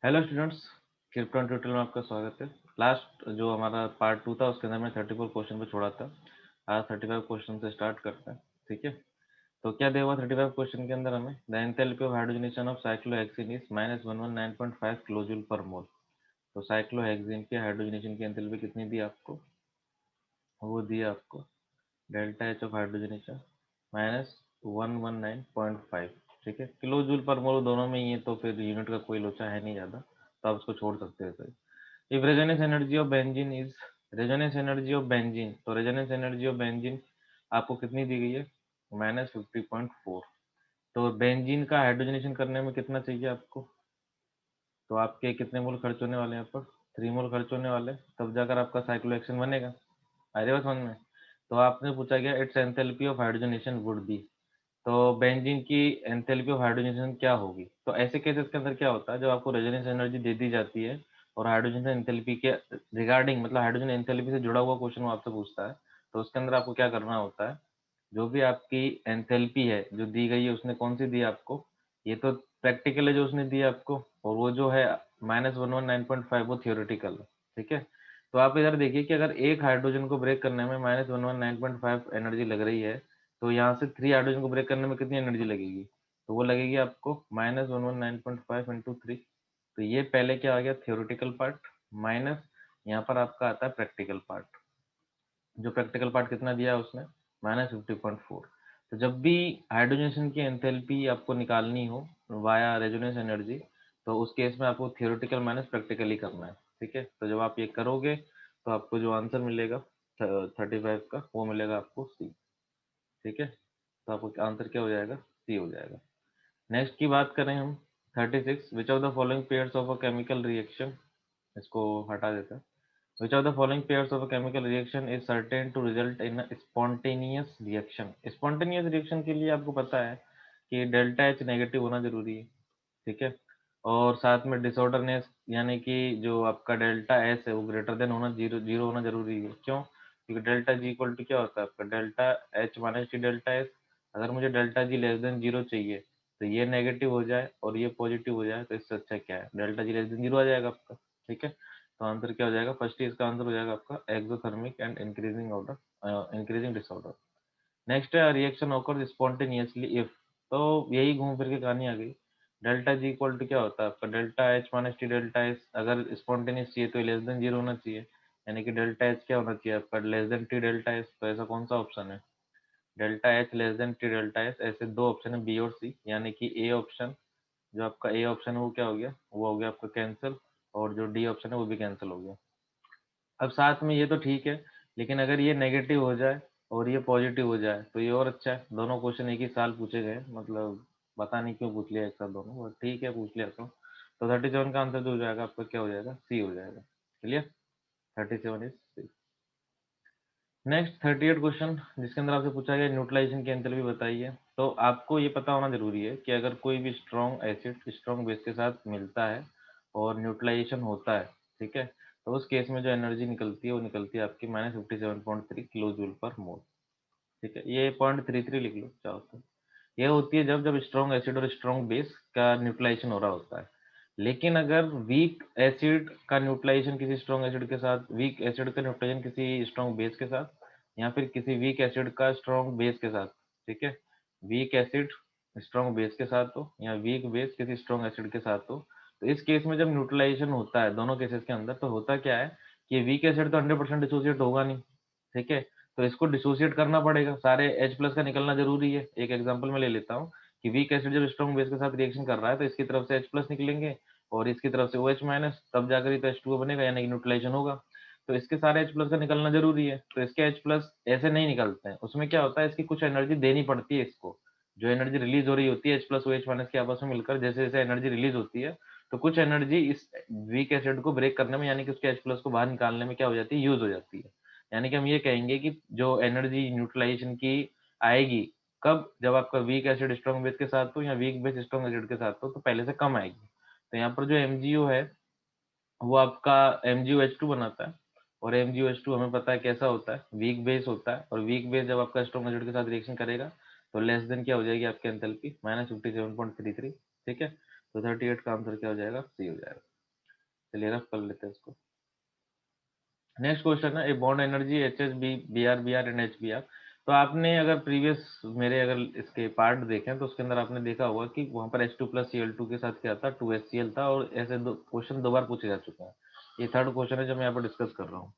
Hello students, krypton tutorial में आपका स्वागत है। लास्ट जो हमारा पार्ट 2 था उसके अंदर मैं 34 क्वेश्चन पे छोड़ा था। आज 35 क्वेश्चन से स्टार्ट करते हैं। ठीक है, तो क्या दिया हुआ 35 क्वेश्चन के अंदर हमें the enthalpy of hydrogenation of cyclohexene is -119.5 kilojoule पर मोल। तो साइक्लोहेक्सीन के हाइड्रोजनेशन की एंथैल्पी कितनी दी आपको? वो दिया आपको डेल्टा एच ऑफ हाइड्रोजनेशन -119.5। ठीक है, किलो जूल पर मोल दोनों में ही है, तो फिर यूनिट का कोई लोचा है नहीं ज़्यादा, तो आप उसको छोड़ सकते हो। If resonance energy of benzene is resonance energy of benzene, तो रेजोनेंस एनर्जी ऑफ बेंजीन आपको कितनी दी गई है? -50.4। तो बेंजीन का हाइड्रोजनेशन करने में कितना चाहिए आपको? तो आपके कितने मोल खर्च होने वाले हैं यहाँ पर? 3 मोल खर्च होने वाले, तब जाकर आपका साइक्लोहेक्सेन बनेगा। आ रही बात समझ में? तो आपने पूछा गया it's enthalpy of hydrogenation would be. तो बेंजीन की एंथैल्पी ऑफ हाइड्रोजनेशन क्या होगी? तो ऐसे केसेस के अंदर क्या होता है, जब आपको रेजोनेंस एनर्जी दे दी जाती है और हाइड्रोजन एंथैल्पी के रिगार्डिंग, मतलब हाइड्रोजन एंथैल्पी से जुड़ा हुआ क्वेश्चन वो आपसे पूछता है, तो उसके अंदर आपको क्या करना होता है, जो भी आपकी एंथैल्पी है जो दी गई है, उसने कौन सी दी है आपको? ये तो प्रैक्टिकल है जो उसने दी है आपको, और वो जो है -119.5 वो थियोरेटिकल है। ठीक है, तो आप इधर देखिए कि अगर एक हाइड्रोजन को ब्रेक करने में -119.5 एनर्जी लग रही है, तो यहाँ से 3 हाइड्रोजन को ब्रेक करने में कितनी एनर्जी लगेगी? तो वो लगेगी आपको -119.5 इंटू 3। तो ये पहले क्या आ गया? थियोरेटिकल पार्ट माइनस यहाँ पर आपका आता है प्रैक्टिकल पार्ट। जो प्रैक्टिकल पार्ट कितना दिया है उसने? -50.4। तो जब भी हाइड्रोजनेशन की एंथैल्पी आपको निकालनी हो वाया रेजोनेंस एनर्जी, तो उस केस में आपको थियोरेटिकल माइनस प्रैक्टिकल ही करना है। ठीक है, तो जब आप ये करोगे तो आपको जो आंसर मिलेगा 35 का, वो मिलेगा आपको सी। ठीक है, तो आपका आंसर क्या हो जाएगा? सी हो जाएगा। नेक्स्ट की बात करें हम 36, which of the following pairs of a chemical reaction, इसको हटा देते हैं। Which of the following pairs of a chemical reaction is certain to result in spontaneous reaction? Spontaneous reaction के लिए आपको पता है कि डेल्टा एच नेगेटिव होना जरूरी है। ठीक है, और साथ में डिसऑर्डरनेस, यानी कि जो आपका डेल्टा एस है वो ग्रेटर देन होना, जीरो जीरो होना जरूरी है। क्यों? क्योंकि डेल्टा जी इक्वल टू क्या होता है आपका? Delta H minus T delta S. अगर मुझे delta G less than zero चाहिए, तो ये नेगेटिव हो जाए और ये पॉजिटिव हो जाए, तो इससे अच्छा क्या है? Delta G less than zero आ जाएगा आपका। ठीक है, तो आंसर क्या हो जाएगा? फर्स्ट ही इसका आंसर हो जाएगा आपका exothermic and increasing order, increasing disorder. Next है रिएक्शन ऑकर्स स्पॉन्टेनियसली इफ। तो यही घूम फिर के कहानी आ गई। डेल्टा जी इक्वल टू क्या होता है आपका? Delta H minus T delta S. अगर स्पॉन्टेनियस चाहिए तो लेस देन जीरो होना चाहिए, यानी कि डेल्टा एच क्या होना चाहिए आपका? Less than T delta S. तो ऐसा कौन सा ऑप्शन है? Delta H less than T delta S. ऐसे दो ऑप्शन है, बी और सी, यानी कि ए ऑप्शन, जो आपका ए ऑप्शन है वो क्या हो गया? वो हो गया आपका कैंसिल, और जो डी ऑप्शन है वो भी कैंसिल हो गया। अब साथ में ये तो ठीक है, लेकिन अगर ये नेगेटिव हो जाए और ये पॉजिटिव हो जाए तो ये और अच्छा है। दोनों क्वेश्चन एक ही साल पूछे गए, मतलब पता नहीं क्यों पूछ लिया एक साथ दोनों, बट ठीक है पूछ लिया तो 37 का आंसर जो हो जाएगा आपका क्या हो जाएगा? सी हो जाएगा। Clear? 37 is C. Next 38 question, जिसके अंदर आपसे पूछा गया न्यूट्रलाइजेशन की एंथैल्पी बताइए। तो आपको ये पता होना जरूरी है कि अगर कोई भी स्ट्रॉन्ग एसिड स्ट्रॉन्ग बेस के साथ मिलता है और न्यूट्रलाइजेशन होता है, ठीक है, तो उस केस में जो एनर्जी निकलती है वो निकलती है आपकी -57.3 किलो जूल पर मोल। ठीक है, ये 0.33 लिख लो चाहो तो। ये होती है जब जब स्ट्रॉन्ग एसिड और स्ट्रॉन्ग बेस का न्यूट्रलाइजेशन हो रहा होता है। लेकिन अगर वीक एसिड का न्यूट्रलाइजेशन किसी स्ट्रॉन्ग एसिड के साथ, वीक एसिड का न्यूट्रलाइजेशन किसी स्ट्रॉन्ग बेस के साथ, या फिर किसी वीक एसिड का स्ट्रॉन्ग बेस के साथ, ठीक है, वीक एसिड स्ट्रॉन्ग बेस के साथ हो या वीक बेस किसी स्ट्रॉन्ग एसिड के साथ हो, तो इस केस में जब न्यूट्रलाइजेशन होता है दोनों केसेस के अंदर, तो होता क्या है कि वीक एसिड तो 100% डिसोसिएट होगा नहीं। ठीक है, तो इसको डिसोसिएट करना पड़ेगा, सारे H प्लस का निकलना जरूरी है। एक एग्जांपल में ले लेता हूँ कि वीक एसिड जब स्ट्रॉन्ग बेस के साथ रिएक्शन कर रहा है, तो इसकी तरफ से H प्लस निकलेंगे और इसकी तरफ से OH माइनस, तब जाकर ही तो H2O बनेगा, यानी कि न्यूट्रलाइजेशन होगा। तो इसके सारे H प्लस का निकलना जरूरी है, तो इसके H प्लस ऐसे नहीं निकलते हैं। उसमें क्या होता है, इसकी कुछ एनर्जी देनी पड़ती है इसको। जो एनर्जी रिलीज हो रही होती है H प्लस OH माइनस के आपस में मिलकर, जैसे जैसे एनर्जी रिलीज होती है, तो कुछ एनर्जी इस वीक एसिड को ब्रेक करने में, यानी कि उसके H प्लस को बाहर निकालने में क्या हो जाती है? यूज हो जाती है। यानी कि हम ये कहेंगे कि जो एनर्जी न्यूट्रलाइजेशन की आएगी, कब? जब आपका वीक एसिड स्ट्रॉन्ग बेस के साथ हो या वीक बेस स्ट्रॉन्ग एसिड के साथ हो, तो पहले से कम आएगी। तो यहाँ पर जो MgO है वो आपका MgOH2 बनाता है, और MgOH2 हमें पता है कैसा होता है, वीक बेस होता है, और वीक बेस जब आपका स्ट्रॉन्ग एसिड के साथ रिएक्शन करेगा तो लेस देन क्या हो जाएगी आपकी एंथैल्पी? -57.33। ठीक है, तो 38 का आंसर क्या हो जाएगा? सी हो जाएगा। चलिए रफ कर लेते हैं इसको। नेक्स्ट क्वेश्चन है A bond energy H H B B R and H B R. तो आपने अगर प्रीवियस मेरे अगर इसके पार्ट देखें तो उसके अंदर आपने देखा होगा कि वहां पर H2 प्लस Cl2 के साथ क्या था, 2HCl था, और ऐसे दो क्वेश्चन 2 बार पूछे जा चुके हैं। ये थर्ड क्वेश्चन है जो मैं यहाँ पर डिस्कस कर रहा हूँ।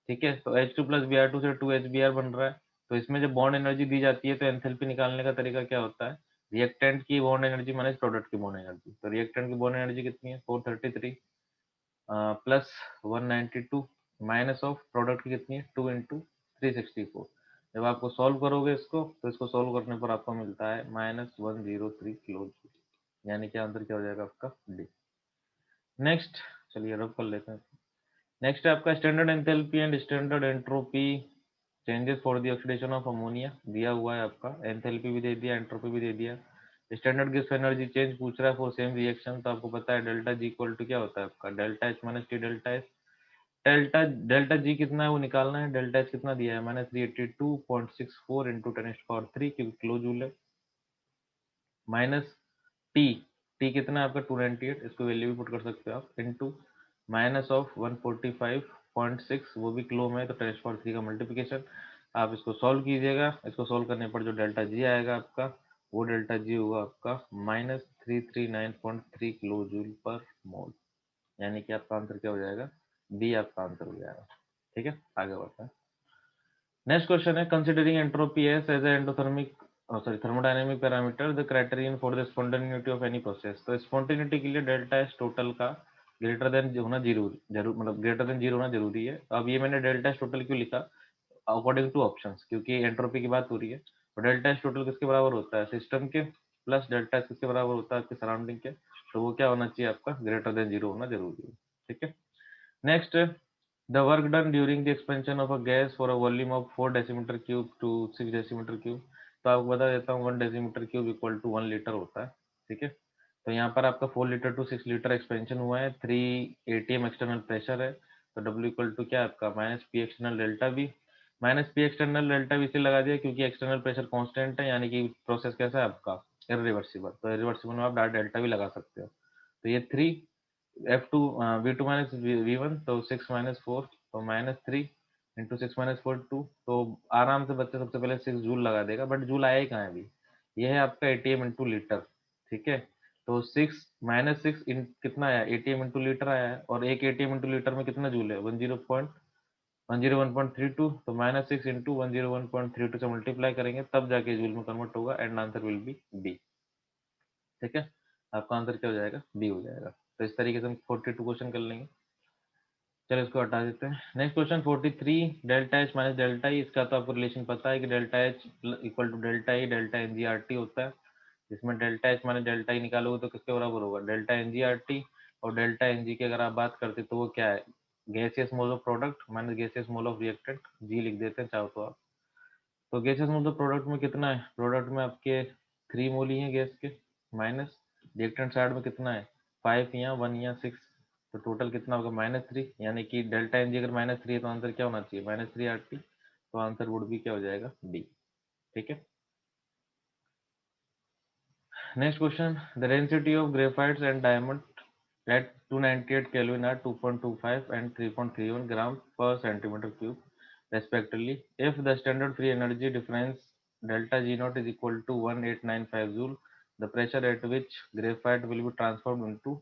ठीक है, तो H2 प्लस Br2 से 2HBr बन रहा है। तो इसमें जब बॉन्ड एनर्जी दी जाती है तो एंथैल्पी निकालने का तरीका क्या होता है, रिएक्टेंट की बॉन्ड एनर्जी माइनस प्रोडक्ट की बॉन्ड एनर्जी। तो रिएक्टेंट की बॉन्ड एनर्जी कितनी है, 433 प्लस 192 माइनस ऑफ प्रोडक्ट की कितनी है, 2 इंटू 364। जब आपको सॉल्व करोगे इसको तो इसको सॉल्व करने पर आपको मिलता है -103 किलो जूल, यानी कि आंसर क्या हो जाएगा आपका डी। नेक्स्ट चलिए रब कर लेते हैं। नेक्स्ट है आपका standard enthalpy and standard entropy changes for the oxidation of ammonia दिया हुआ है आपका, एंथैल्पी भी दे दिया, एंट्रोपी भी दे दिया। स्टैंडर्ड गिव्स एनर्जी चेंज पूछ रहा है फॉर सेम रिएक्शन, तो आपको पता है डेल्टा जी इक्वल टू क्या होता है आपका, delta H minus T delta S. Delta delta G कितना है वो निकालना है, डेल्टा एच कितना दिया है, -382.64 इंटू 10⁻³ क्योंकि किलो जूल है, माइनस टी, टी कितना है आपका 298, इसको वैल्यू भी पुट कर सकते हो आप, इंटू माइनस ऑफ 145.6 वो भी किलो में है तो 10⁻³ का मल्टीप्लिकेशन। आप इसको सॉल्व कीजिएगा, इसको सॉल्व करने पर जो डेल्टा जी आएगा आपका, वो डेल्टा जी होगा आपका -339.3 किलो जूल पर मोल, यानी कि आपका आंसर क्या हो जाएगा, बी आपका आंसर हो जाएगा। ठीक है, आगे बढ़ते हैं। नेक्स्ट क्वेश्चन है considering entropy S as endothermic sorry thermodynamic parameter the criterion for the spontaneity of any process. तो स्पॉन्टेनिटी के लिए डेल्टा एस टोटल का ग्रेटर देन होना जरूर मतलब ग्रेटर देन 0 होना जरूरी है। अब ये मैंने डेल्टा एस टोटल क्यों लिखा, अकॉर्डिंग टू ऑप्शंस, क्योंकि एंट्रोपी की बात हो रही है। तो डेल्टा एस टोटल किसके बराबर होता है, सिस्टम के, प्लस डेल्टा एस किसके बराबर होता है, आपके सराउंडिंग के। तो वो क्या होना चाहिए आपका, ग्रेटर देन 0 होना जरूरी है। ठीक है, next the work done during the expansion of a gas for a volume of 4 decimeter cube to 6 decimeter cube। तो आपको बता देता हूँ 1 decimeter cube equal to 1 litre होता है। ठीक है, तो यहाँ पर आपका 4 लीटर टू 6 लीटर एक्सपेंशन हुआ है, 3 atm एक्सटर्नल प्रेशर है, तो W इक्वल टू क्या है आपका -P external delta V। -P external delta V से लगा दिया क्योंकि एक्सटर्नल प्रेशर कांस्टेंट है, यानी कि प्रोसेस कैसा है आपका इरिवर्सिबल, तो इरिवर्सिबल में आप डायरेक्ट डेल्टा भी लगा सकते हो। तो ये 3 F2 V2 माइनस V1 तो 6 माइनस 4 तो -3 इंटू 6 माइनस 4 2, तो आराम से बच्चे सबसे पहले 6 जूल लगा देगा, बट जूल आया ही कहाँ है अभी, ये है आपका एटीएम इंटू लीटर। ठीक है, तो 6 -6 इन कितना आया, एटीएम इंटू लीटर आया है, और एक एटीएम इंटू लीटर में कितना जूल है, 101.32, तो -6 इंटू 101.32 से मल्टीप्लाई करेंगे तब जाके जूल में कन्वर्ट होगा, and answer will be B. ठीक है, आपका आंसर क्या हो जाएगा, बी हो जाएगा। तो इस तरीके से हम 42 क्वेश्चन कर लेंगे। चलो इसको हटा देते हैं। Next question 43 delta H minus delta E. इसका तो आपको रिलेशन पता है कि delta H equal to delta E delta N G R T होता है, जिसमें delta H minus delta E निकालोगे तो किसके बराबर होगा, delta N G R T. और डेल्टा एन जी की अगर आप बात करते तो वो क्या है, gaseous mole of product minus gaseous mole of reactant, जी लिख देते हैं चाहो तो आप। तो गैसियस मोल ऑफ प्रोडक्ट में कितना है, प्रोडक्ट में आपके 3 मोल ही है गैस के, माइनस रिएक्टेंट साइड में कितना है, 5 या 1 या 6, तो टोटल कितना होगा -3, यानी कि डेल्टा एन जी अगर -3 है तो आंसर क्या होना चाहिए, -3 आर टी, तो आंसर वुड भी क्या हो जाएगा, डी। ठीक है, next question the density of graphites and diamond at 298 kelvin are 2.25 एंड 3.31 gram per centimetre cube respectively if the standard free energy difference delta G naught is equal to 1895 joule, the pressure at which graphite will be transformed into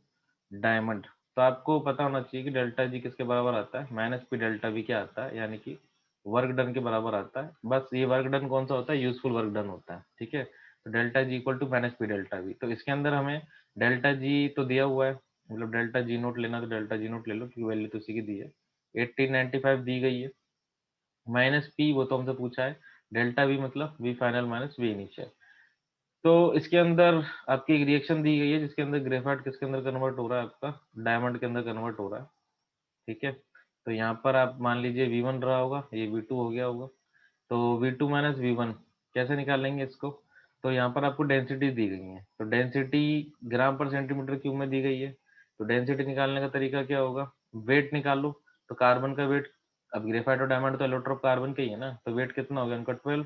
diamond। तो आपको पता होना चाहिए कि delta G किसके बराबर आता है, -P डेल्टा वी क्या आता है, यानी कि वर्क डन के बराबर आता है। बस ये वर्क डन कौन सा होता है, यूजफुल वर्क डन होता है। ठीक है, तो delta G equal to -P delta V, तो इसके अंदर हमें डेल्टा जी तो दिया हुआ है, मतलब डेल्टा जी नोट लेना तो डेल्टा जी नोट ले लो क्योंकि वैल्यू तो उसी की दी है, 1895 दी गई है, -P वो तो हमसे पूछा है, डेल्टा वी मतलब V final minus V initial. तो इसके अंदर आपकी एक रिएक्शन दी गई है जिसके अंदर ग्रेफाइट किसके अंदर कन्वर्ट हो रहा है, आपका डायमंड के अंदर कन्वर्ट हो रहा है। ठीक है, तो यहाँ पर आप मान लीजिए V1 रहा होगा, ये V2 हो गया होगा, तो V2 माइनस V1 कैसे निकालेंगे इसको, तो यहाँ पर आपको डेंसिटी दी गई है, तो डेंसिटी ग्राम पर सेंटीमीटर क्यूब में दी गई है, तो डेंसिटी निकालने का तरीका क्या होगा, वेट निकालो। तो कार्बन का वेट, अब ग्रेफाइट और डायमंड तो एलोट्रोप कार्बन का ही है ना, तो वेट कितना हो गया उनका 12,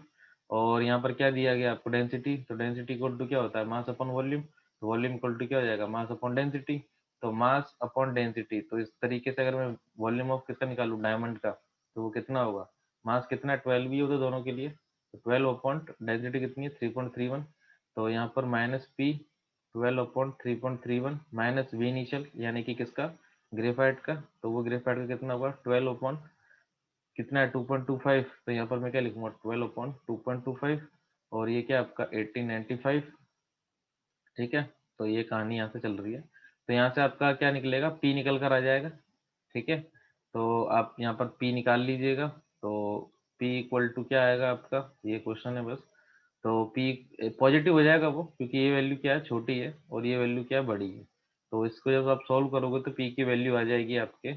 और यहाँ पर क्या दिया गया आपको डेंसिटी, तो डेंसिटी इक्वल टू क्या होता है, मास अपॉन वॉल्यूम, तो वॉल्यूम इक्वल टू क्या हो जाएगा, मास अपॉन डेंसिटी। तो मास अपॉन डेंसिटी, तो इस तरीके से अगर मैं वॉल्यूम ऑफ किसका निकालूं, डायमंड का, तो वो कितना होगा, मास कितना है 12 ही होता दोनों के लिए, तो 12 अपॉन डेंसिटी कितनी है 3.31, तो यहाँ पर minus P 12 upon 3.31 minus V initial यानी कि किसका, ग्रेफाइट का, तो वो ग्रेफाइट का कितना होगा 12 अपॉन कितना है 2.25, तो यहाँ पर मैं क्या लिखूंगा 12 अपॉन 2.25, और ये क्या आपका 1895, ठीक है। तो ये कहानी यहाँ से चल रही है, तो यहाँ से आपका क्या निकलेगा, पी निकल कर आ जाएगा, ठीक है। तो आप यहाँ पर पी निकाल लीजिएगा, तो पी इक्वल टू क्या आएगा आपका, ये क्वेश्चन है बस, तो पी पॉजिटिव हो जाएगा वो, क्योंकि ये वैल्यू क्या है छोटी है और ये वैल्यू क्या है बड़ी है, तो इसको जब आप सॉल्व करोगे तो पी की वैल्यू आ जाएगी आपके।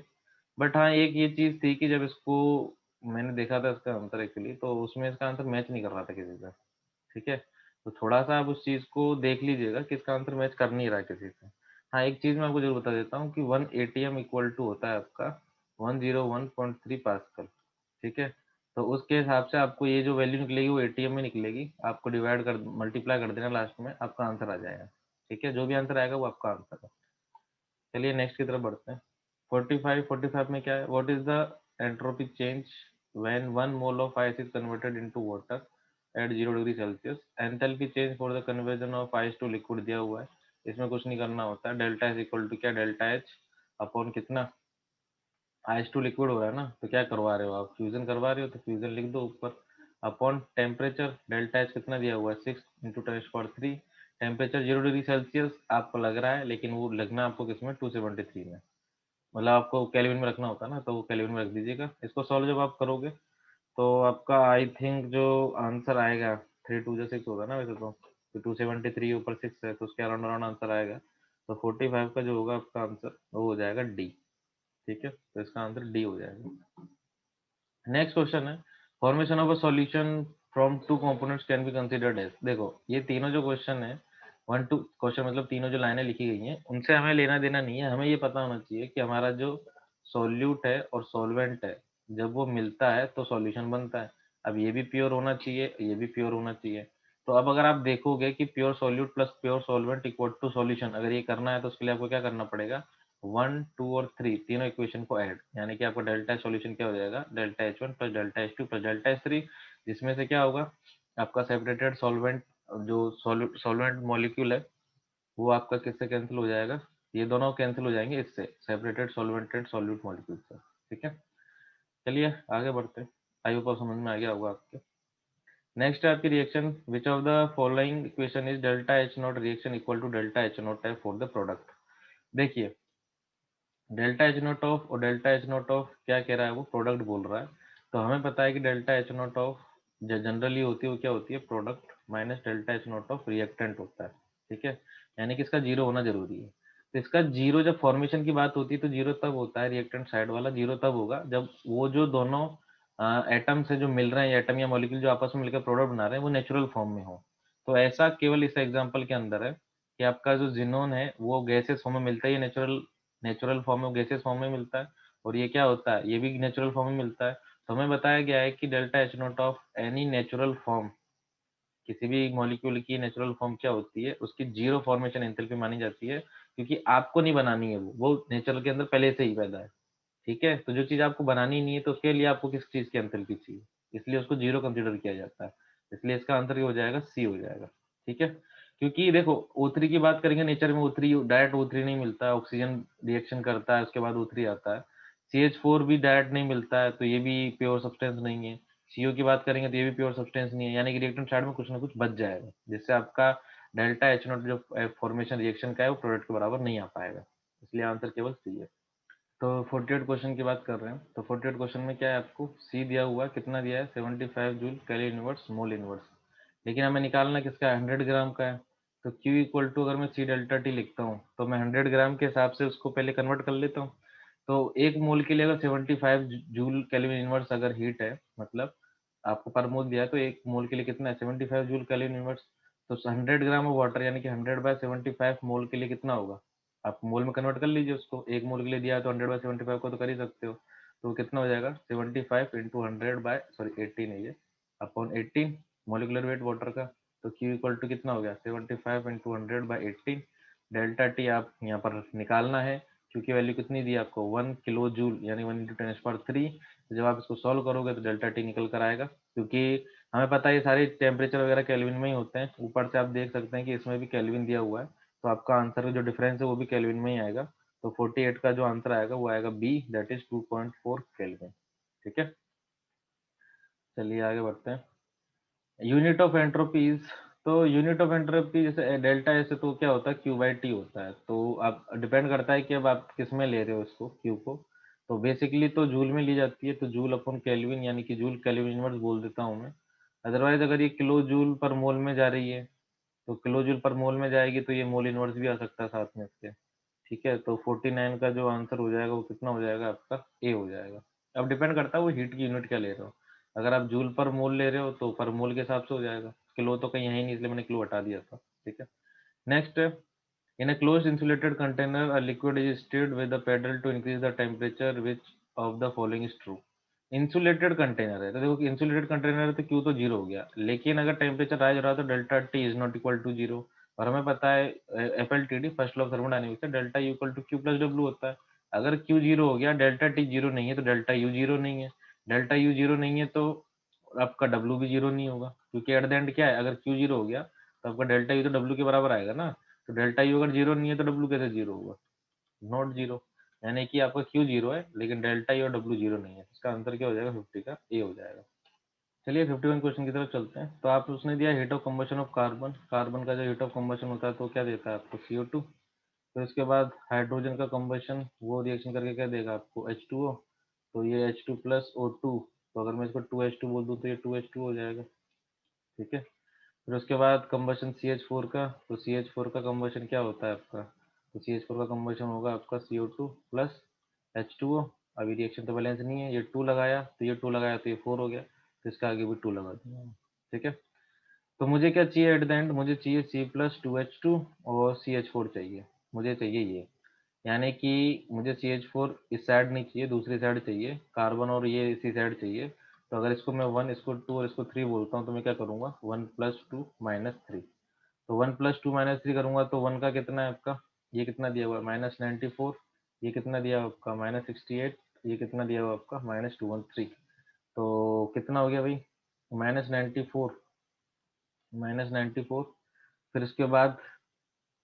बट हाँ एक ये चीज़ थी कि जब इसको मैंने देखा था इसका आंसर एक्चुअली, तो उसमें इसका आंसर मैच नहीं कर रहा था किसी से, ठीक है। तो थोड़ा सा आप उस चीज़ को देख लीजिएगा कि इसका आंसर मैच कर नहीं रहा है किसी से। हाँ एक चीज़ मैं आपको जरूर बता देता हूँ कि 1 एटीएम इक्वल टू होता है आपका 101.3 पास्कल, ठीक है। तो उसके हिसाब से आपको ये जो वैल्यू निकलेगी वो एटीएम में निकलेगी, आपको डिवाइड कर मल्टीप्लाई कर देना लास्ट में, आपका आंसर आ जाएगा, ठीक है। जो भी आंसर आएगा वो आपका आंसर है। चलिए नेक्स्ट की तरफ बढ़ते हैं। 45 में क्या है, what is the entropic change when 1 mole of ice is converted into water at 0 degree Celsius, enthalpy change for the conversion of ice to liquid दिया हुआ है, इसमें कुछ नहीं करना होता है, डेल्टा एच इक्वल टू क्या, डेल्टा एच अपॉन कितना, आइस टू लिक्विड हो रहा है ना, तो क्या करवा रहे हो आप, फ्यूजन करवा रहे हो, तो फ्यूजन लिख दो ऊपर, अपॉन टेम्परेचर, डेल्टा एच कितना दिया हुआ है 6 × 10⁻³ टेम्परेचर 0 डिग्री सेल्सियस आपको लग रहा है, लेकिन वो लगना आपको किसमें 273 में, मतलब आपको केल्विन में रखना होता है ना, तो वो केल्विन में रख दीजिएगा। इसको सॉल्व जब आप करोगे तो आपका आई थिंक जो आंसर आएगा 3 2 6 होगा ना वैसे तो 273 ऊपर 6 है तो उसके अराउंड अराउंड आंसर आएगा, तो 45 का जो होगा आपका आंसर वो हो जाएगा डी, ठीक है। तो इसका आंसर डी हो जाएगा। नेक्स्ट क्वेश्चन है, formation of a solution from two components can be considered as, देखो ये तीनों जो क्वेश्चन है, वन टू क्वेश्चन मतलब तीनों जो लाइनें लिखी गई हैं उनसे हमें लेना देना नहीं है, हमें ये पता होना चाहिए कि हमारा जो सॉल्यूट है और सॉल्वेंट है जब वो मिलता है तो सॉल्यूशन बनता है। अब ये भी प्योर होना चाहिए, ये भी प्योर होना चाहिए। तो अब अगर आप देखोगे कि pure solute plus pure solvent equal to solution, अगर ये करना है तो उसके लिए आपको क्या करना पड़ेगा, 1 2 और 3 तीनों इक्वेशन को ऐड, यानी कि आपको डेल्टा सॉल्यूशन क्या हो जाएगा, delta H1 plus delta H2 plus delta H3, जिसमें से क्या होगा आपका सेपरेटेड सॉल्वेंट, जो सॉल्वेंट मॉलिक्यूल है वो आपका किससे कैंसिल हो जाएगा, ये दोनों कैंसिल हो जाएंगे इससे, सेपरेटेड सॉल्वेंटेड सॉल्यूट मॉलिक्यूल से, ठीक है। चलिए आगे बढ़ते हैं, आई होप समझ में आ गया होगा आपके। नेक्स्ट है आपकी reaction, which of the following equation is delta H naught reaction equal to delta H naught है फॉर द प्रोडक्ट। देखिए डेल्टा एच नॉट ऑफ और डेल्टा एच नॉट ऑफ क्या कह रहा है, वो प्रोडक्ट बोल रहा है, तो हमें पता है कि डेल्टा एच नॉट ऑफ जो जनरली होती है वो क्या होती है, product minus delta H naught of reactant होता है, ठीक है। यानी कि इसका जीरो होना जरूरी है। तो इसका जीरो जब फॉर्मेशन की बात होती है तो जीरो तब होता है, रिएक्टेंट साइड वाला जीरो तब होगा जब वो जो दोनों एटम से जो मिल रहे हैं, एटम या मॉलिक्यूल जो आपस में मिलकर प्रोडक्ट बना रहे हैं वो नेचुरल फॉर्म में हो। तो ऐसा केवल इस एग्जाम्पल के अंदर है कि आपका जो जिनोन है वो गैसेस फॉर्म में मिलता है, ये नेचुरल नेचुरल फॉर्म में गैसेस फॉर्म में मिलता है, और ये क्या होता है, ये भी नेचुरल फॉर्म में मिलता है। तो हमें बताया गया है कि delta H naught of any natural form, किसी भी मॉलिक्यूल की नेचुरल फॉर्म क्या होती है, उसकी जीरो फॉर्मेशन एंथैल्पी मानी जाती है, क्योंकि आपको नहीं बनानी है, वो नेचर के अंदर पहले से ही पैदा है, ठीक है। तो जो चीज आपको बनानी नहीं है तो उसके लिए आपको किस चीज की एंथैल्पी चाहिए, इसलिए उसको जीरो कंसिडर किया जाता है, इसलिए इसका आंसर ये हो जाएगा सी हो जाएगा, ठीक है। क्योंकि देखो O3 की बात करेंगे, नेचर में O3 डायरेक्ट O3 नहीं मिलता है, ऑक्सीजन रिएक्शन करता है उसके बाद O3 आता है। CH4 भी डायरेक्ट नहीं मिलता है तो ये भी प्योर सब्सटेंस नहीं है। CO की बात करेंगे तो ये भी प्योर सब्सटेंस नहीं है, यानी कि रिएक्टेंट साइड में कुछ ना कुछ बच जाएगा, जिससे आपका डेल्टा एच नॉट जो फॉर्मेशन रिएक्शन का है वो प्रोडक्ट के बराबर नहीं आ पाएगा, इसलिए आंसर केवल सी है। तो 48 क्वेश्चन की बात कर रहे हैं, तो 48 क्वेश्चन में क्या है, आपको सी दिया हुआ है, कितना दिया है 75 joule calorie inverse mole inverse, लेकिन हमें निकालना किसका है, 100 ग्राम का है। तो Q इक्वल टू अगर मैं सी डेल्टा टी लिखता हूँ तो मैं 100 ग्राम के हिसाब से उसको पहले कन्वर्ट कर लेता हूँ। तो एक मोल के लिए अगर 75 जूल कैलोरी इनवर्स अगर हीट है, मतलब आपको पर मोल दिया है, तो एक मोल के लिए कितना है 75 जूल कैलोरी इनवर्स, तो 100 ग्राम ऑफ वाटर यानी कि 100/75 मोल के लिए कितना होगा, आप मोल में कन्वर्ट कर लीजिए उसको, एक मोल के लिए दिया है तो 100/75 को तो कर ही सकते हो, तो कितना हो जाएगा 75 इंटू 100/18 है ये, अपॉन 18 मोलिकुलर वेट वाटर का। तो Q इक्वल टू कितना हो गया 75 इंटू 100/18, डेल्टा टी आप यहाँ पर निकालना है, क्योंकि वैल्यू कितनी दी है आपको 1 किलो जूल यानी 1 × 10⁻³ तो जब आप इसको सॉल्व करोगे तो डेल्टा टी निकल कर आएगा, क्योंकि हमें पता है ये सारे टेम्परेचर वगैरह केल्विन में ही होते हैं। ऊपर से आप देख सकते हैं कि इसमें भी केल्विन दिया हुआ है, तो आपका आंसर का जो डिफरेंस है वो भी केल्विन में ही आएगा। तो 48 का जो आंसर आएगा वो आएगा बी, दैट इज 2.4 केल्विन। ठीक है, चलिए आगे बढ़ते हैं। यूनिट ऑफ एंट्रोपीज, तो यूनिट ऑफ एंट्रोपी जैसे डेल्टा ऐसे तो क्या होता है क्यू बाई टी होता है, तो आप डिपेंड करता है कि अब आप किस में ले रहे हो इसको क्यू को। तो बेसिकली तो जूल में ली जाती है, तो जूल अपॉन केल्विन यानी कि जूल केल्विन इनवर्स बोल देता हूँ मैं। अदरवाइज अगर ये किलो जूल पर मोल में जा रही है तो किलो जूल पर मोल में जाएगी तो ये मोल इनवर्स भी आ सकता है साथ में इसके। ठीक है, तो 49 का जो आंसर हो जाएगा वो कितना हो जाएगा आपका, ए हो जाएगा। अब डिपेंड करता है वो हीट की यूनिट क्या ले रहे हो। अगर आप जूल पर मोल ले रहे हो तो पर मोल के हिसाब से हो जाएगा, किलो तो कहीं है ही नहीं इसलिए मैंने किलो हटा दिया था। ठीक है, next, in a closed insulated container a liquid is stirred with the pedal to increase the temperature, which of the following is true। Insulated container है तो देखो कि इंसुलेटेड कंटेनर है तो क्यू तो जीरो हो गया, लेकिन अगर टेम्परेचर राइज हो रहा है तो delta T is not equal to zero. और हमें पता है F L T D first law of thermodynamics है, delta U equal to Q plus W होता है। अगर क्यू जीरो हो गया, डेल्टा टी जीरो नहीं है तो डेल्टा यू जीरो नहीं है। डेल्टा यू जीरो नहीं है तो आपका डब्ल्यू भी जीरो नहीं होगा, क्योंकि एट द एंड क्या है, अगर क्यू जीरो हो गया तो आपका डेल्टा यू तो डब्ल्यू के बराबर आएगा ना। तो डेल्टा यू अगर जीरो नहीं है तो डब्ल्यू कैसे जीरो होगा, नॉट जीरो। यानी कि आपका क्यू जीरो है लेकिन डेल्टा यू और डब्ल्यू जीरो नहीं है, इसका आंसर क्या हो जाएगा 50 का ए हो जाएगा। चलिए 51 क्वेश्चन की तरफ चलते हैं। तो आप उसने दिया heat of combustion of carbon, carbon का जो हीट ऑफ कंबशन होता है तो क्या देता है आपको CO2। फिर उसके बाद हाइड्रोजन का कंबशन, वो रिएक्शन करके क्या देगा आपको H2O। तो ये H2 प्लस O2, तो अगर मैं इसको 2H2 बोल दूँ तो ये 2H2 हो जाएगा। ठीक है, फिर उसके बाद कंबशन CH4 का, तो CH4 का कंबशन क्या होता है आपका, तो CH4 का कंबशन होगा आपका CO2 प्लस H2O। अभी रिएक्शन तो बैलेंस नहीं है, ये 2 लगाया तो ये 2 लगाया तो ये 4 हो गया, तो इसका आगे भी 2 लगा दूंगा। ठीक है, तो मुझे क्या चाहिए एट द एंड, मुझे चाहिए C+2H2 और CH4 चाहिए, मुझे चाहिए ये। यानी कि मुझे CH4 इस साइड नहीं चाहिए, दूसरी साइड चाहिए, कार्बन और ये इसी साइड चाहिए। तो अगर इसको मैं 1, इसको 2 और इसको 3 बोलता हूँ तो मैं क्या करूँगा, 1+2 - 3। तो 1+2 - 3 करूँगा तो 1 का कितना है आपका, ये कितना दिया हुआ है -94, ये कितना दिया हुआ आपका -68, ये कितना दिया हुआ आपका -213। तो कितना हो गया भाई, -94, -94, फिर इसके बाद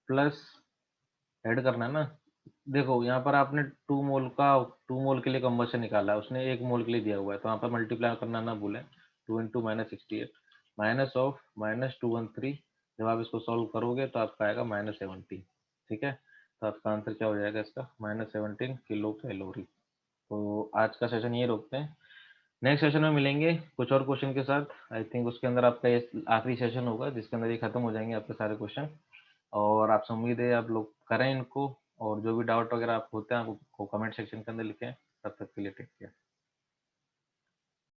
प्लस ऐड करना है ना। देखो यहाँ पर आपने 2 मोल के लिए कंबशन निकाला है, उसने 1 मोल के लिए दिया हुआ है, तो यहाँ पर मल्टीप्लाई करना ना भूलें। 2 × -68 -213, जब आप इसको सॉल्व करोगे तो आपका आएगा -17। ठीक है, तो आपका आंसर क्या हो जाएगा इसका, -17 किलो कैलोरी। तो आज का सेशन ये रोकते हैं, नेक्स्ट सेशन में मिलेंगे कुछ और क्वेश्चन के साथ। आई थिंक उसके अंदर आपका ये आखिरी सेशन होगा जिसके अंदर ये खत्म हो जाएंगे आपके सारे क्वेश्चन। और आपसे उम्मीद है आप लोग करें इनको, और जो भी डाउट वगैरह आप होते हैं आप कमेंट सेक्शन के अंदर लिखें। तब तक के लिए टेक केयर।